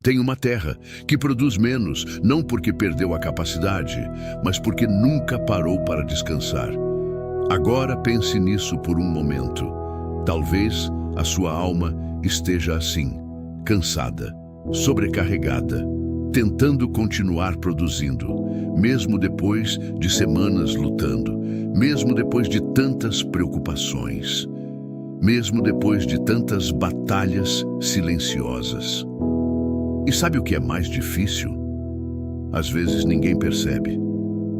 Tem uma terra que produz menos, não porque perdeu a capacidade, mas porque nunca parou para descansar. Agora pense nisso por um momento. Talvez a sua alma esteja assim, cansada, sobrecarregada, tentando continuar produzindo, mesmo depois de semanas lutando, mesmo depois de tantas preocupações, mesmo depois de tantas batalhas silenciosas. E sabe o que é mais difícil? Às vezes ninguém percebe,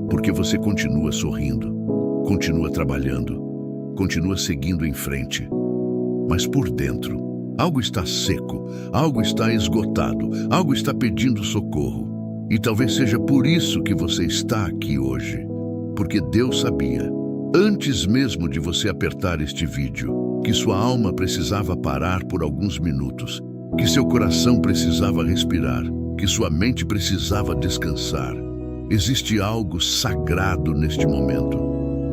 porque você continua sorrindo, continua trabalhando, continua seguindo em frente. Mas por dentro, algo está seco, algo está esgotado, algo está pedindo socorro. E talvez seja por isso que você está aqui hoje. Porque Deus sabia, antes mesmo de você apertar este vídeo, que sua alma precisava parar por alguns minutos, que seu coração precisava respirar, que sua mente precisava descansar. Existe algo sagrado neste momento,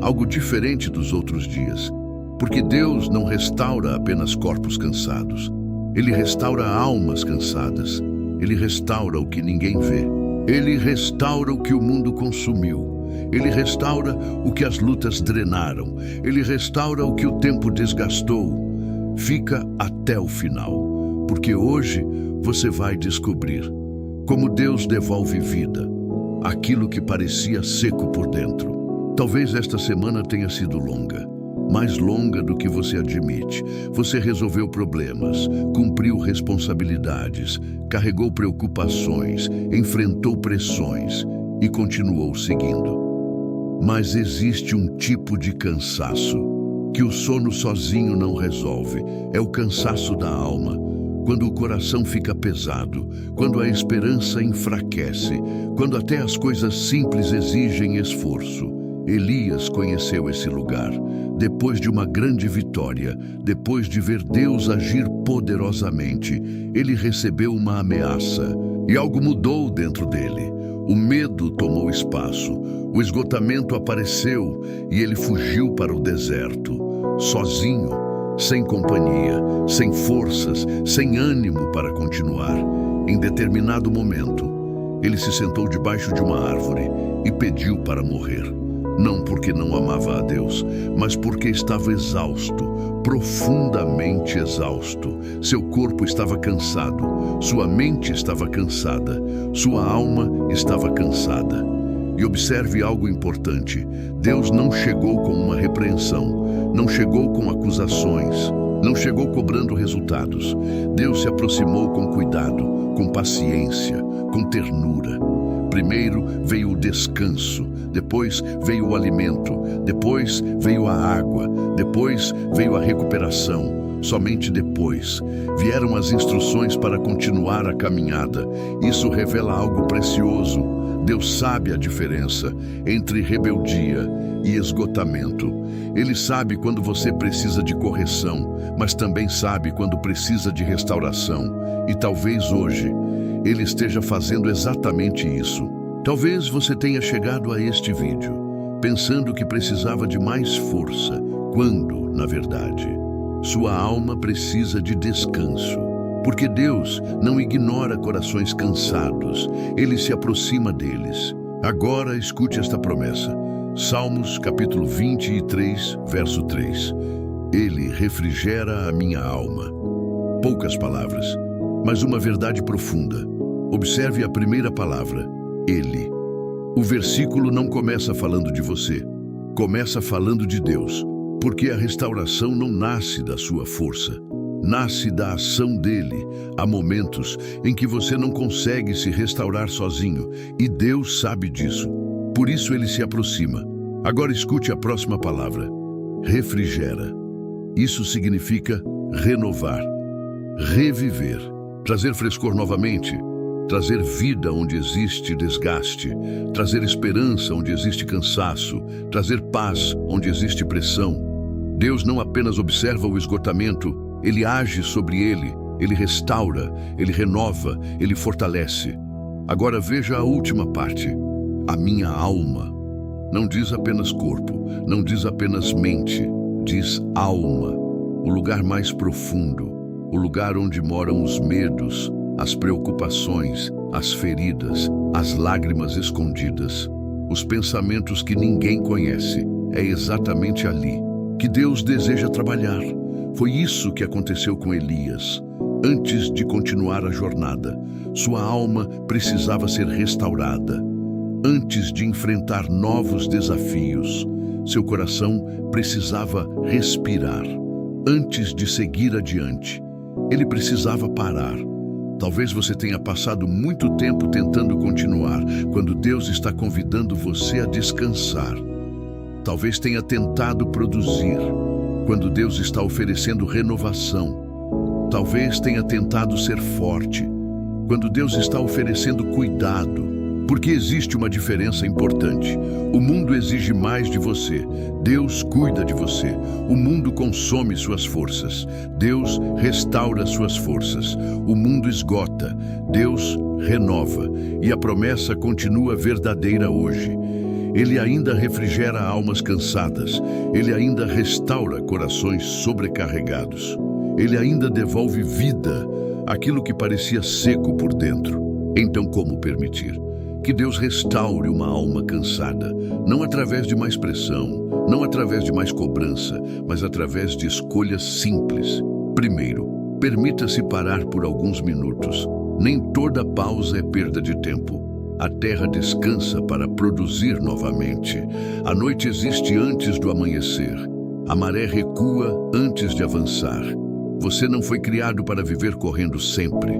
algo diferente dos outros dias, porque Deus não restaura apenas corpos cansados. Ele restaura almas cansadas. Ele restaura o que ninguém vê. Ele restaura o que o mundo consumiu. Ele restaura o que as lutas drenaram. Ele restaura o que o tempo desgastou. Fica até o final. Porque hoje você vai descobrir como Deus devolve vida àquilo que parecia seco por dentro. Talvez esta semana tenha sido longa, mais longa do que você admite. Você resolveu problemas, cumpriu responsabilidades, carregou preocupações, enfrentou pressões e continuou seguindo. Mas existe um tipo de cansaço que o sono sozinho não resolve. É o cansaço da alma. Quando o coração fica pesado, quando a esperança enfraquece, quando até as coisas simples exigem esforço. Elias conheceu esse lugar. Depois de uma grande vitória, depois de ver Deus agir poderosamente, ele recebeu uma ameaça e algo mudou dentro dele. O medo tomou espaço, o esgotamento apareceu e ele fugiu para o deserto, sozinho, sem companhia, sem forças, sem ânimo para continuar. Em determinado momento, ele se sentou debaixo de uma árvore e pediu para morrer. Não porque não amava a Deus, mas porque estava exausto, profundamente exausto. Seu corpo estava cansado, sua mente estava cansada, sua alma estava cansada. E observe algo importante: Deus não chegou com uma repreensão, não chegou com acusações, não chegou cobrando resultados. Deus se aproximou com cuidado, com paciência, com ternura. Primeiro veio o descanso, depois veio o alimento, depois veio a água, depois veio a recuperação. Somente depois vieram as instruções para continuar a caminhada. Isso revela algo precioso. Deus sabe a diferença entre rebeldia e esgotamento. Ele sabe quando você precisa de correção, mas também sabe quando precisa de restauração. E talvez hoje Ele esteja fazendo exatamente isso. Talvez você tenha chegado a este vídeo pensando que precisava de mais força, quando, na verdade, sua alma precisa de descanso. Porque Deus não ignora corações cansados, Ele se aproxima deles. Agora escute esta promessa. Salmos capítulo 23, verso 3. Ele refrigera a minha alma. Poucas palavras, mas uma verdade profunda. Observe a primeira palavra, Ele. O versículo não começa falando de você, começa falando de Deus, porque a restauração não nasce da sua força. Nasce da ação dele. Há momentos em que você não consegue se restaurar sozinho, e Deus sabe disso. Por isso ele se aproxima. Agora escute a próxima palavra, refrigera. Isso significa renovar, reviver, trazer frescor novamente, trazer vida onde existe desgaste, trazer esperança onde existe cansaço, trazer paz onde existe pressão. Deus não apenas observa o esgotamento, Ele age sobre ele restaura, ele renova, ele fortalece. Agora veja a última parte, a minha alma. Não diz apenas corpo, não diz apenas mente, diz alma, o lugar mais profundo, o lugar onde moram os medos, as preocupações, as feridas, as lágrimas escondidas, os pensamentos que ninguém conhece. É exatamente ali que Deus deseja trabalhar. Foi isso que aconteceu com Elias. Antes de continuar a jornada, sua alma precisava ser restaurada. Antes de enfrentar novos desafios, seu coração precisava respirar. Antes de seguir adiante, ele precisava parar. Talvez você tenha passado muito tempo tentando continuar, quando Deus está convidando você a descansar. Talvez tenha tentado produzir, quando Deus está oferecendo renovação. Talvez tenha tentado ser forte, quando Deus está oferecendo cuidado. Porque existe uma diferença importante. O mundo exige mais de você. Deus cuida de você. O mundo consome suas forças. Deus restaura suas forças. O mundo esgota. Deus renova. E a promessa continua verdadeira hoje. Ele ainda refrigera almas cansadas. Ele ainda restaura corações sobrecarregados. Ele ainda devolve vida àquilo que parecia seco por dentro. Então, como permitir que Deus restaure uma alma cansada, não através de mais pressão, não através de mais cobrança, mas através de escolhas simples? Primeiro, permita-se parar por alguns minutos. Nem toda pausa é perda de tempo. A terra descansa para produzir novamente. A noite existe antes do amanhecer. A maré recua antes de avançar. Você não foi criado para viver correndo sempre.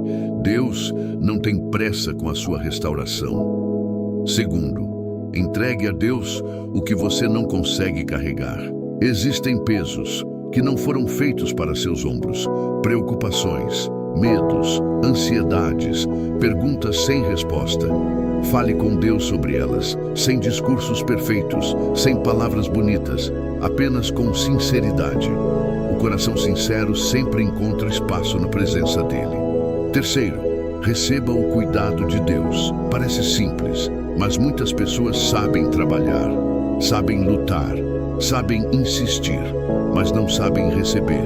Deus não tem pressa com a sua restauração. Segundo, entregue a Deus o que você não consegue carregar. Existem pesos que não foram feitos para seus ombros, preocupações, medos, ansiedades, perguntas sem resposta. Fale com Deus sobre elas, sem discursos perfeitos, sem palavras bonitas, apenas com sinceridade. O coração sincero sempre encontra espaço na presença dele. Terceiro, receba o cuidado de Deus. Parece simples, mas muitas pessoas sabem trabalhar, sabem lutar, sabem insistir, mas não sabem receber.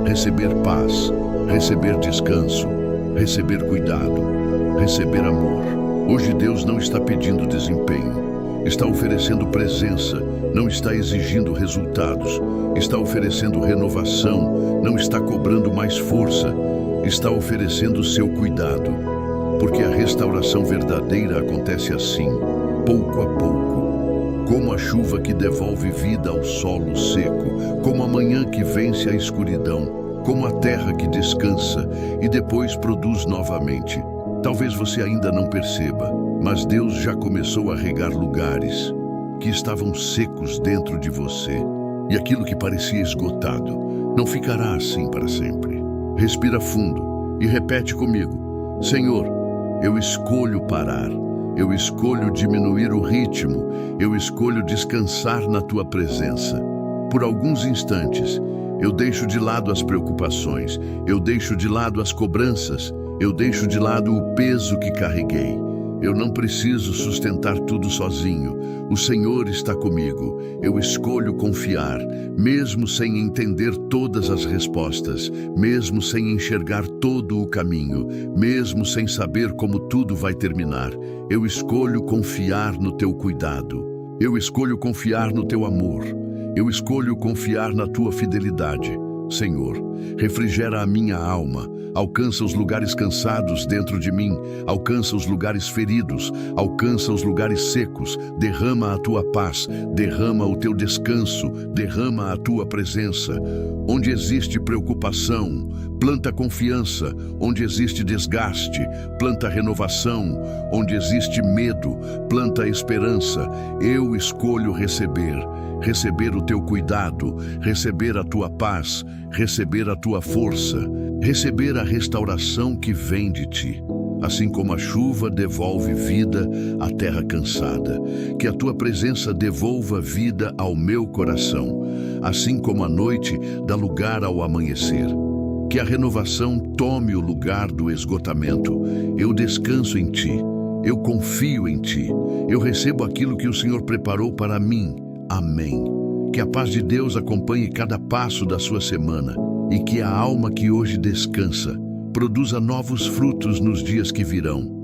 Receber paz, receber descanso, receber cuidado, receber amor. Hoje Deus não está pedindo desempenho, está oferecendo presença, não está exigindo resultados, está oferecendo renovação, não está cobrando mais força, está oferecendo seu cuidado. Porque a restauração verdadeira acontece assim, pouco a pouco, como a chuva que devolve vida ao solo seco, como a manhã que vence a escuridão, como a terra que descansa e depois produz novamente. Talvez você ainda não perceba, mas Deus já começou a regar lugares que estavam secos dentro de você. E aquilo que parecia esgotado não ficará assim para sempre. Respira fundo e repete comigo: Senhor, eu escolho parar. Eu escolho diminuir o ritmo. Eu escolho descansar na tua presença. Por alguns instantes, eu deixo de lado as preocupações. Eu deixo de lado as cobranças. Eu deixo de lado o peso que carreguei. Eu não preciso sustentar tudo sozinho. O Senhor está comigo. Eu escolho confiar, mesmo sem entender todas as respostas, mesmo sem enxergar todo o caminho, mesmo sem saber como tudo vai terminar. Eu escolho confiar no teu cuidado. Eu escolho confiar no teu amor. Eu escolho confiar na tua fidelidade. Senhor, refrigera a minha alma, alcança os lugares cansados dentro de mim, alcança os lugares feridos, alcança os lugares secos, derrama a tua paz, derrama o teu descanso, derrama a tua presença. Onde existe preocupação, planta confiança. Onde existe desgaste, planta renovação. Onde existe medo, planta esperança. Eu escolho receber o teu cuidado, receber a tua paz, receber a tua força, receber a restauração que vem de ti. Assim como a chuva devolve vida à terra cansada, que a tua presença devolva vida ao meu coração, assim como a noite dá lugar ao amanhecer. Que a renovação tome o lugar do esgotamento. Eu descanso em ti, eu confio em ti, eu recebo aquilo que o Senhor preparou para mim. Amém. Que a paz de Deus acompanhe cada passo da sua semana e que a alma que hoje descansa produza novos frutos nos dias que virão.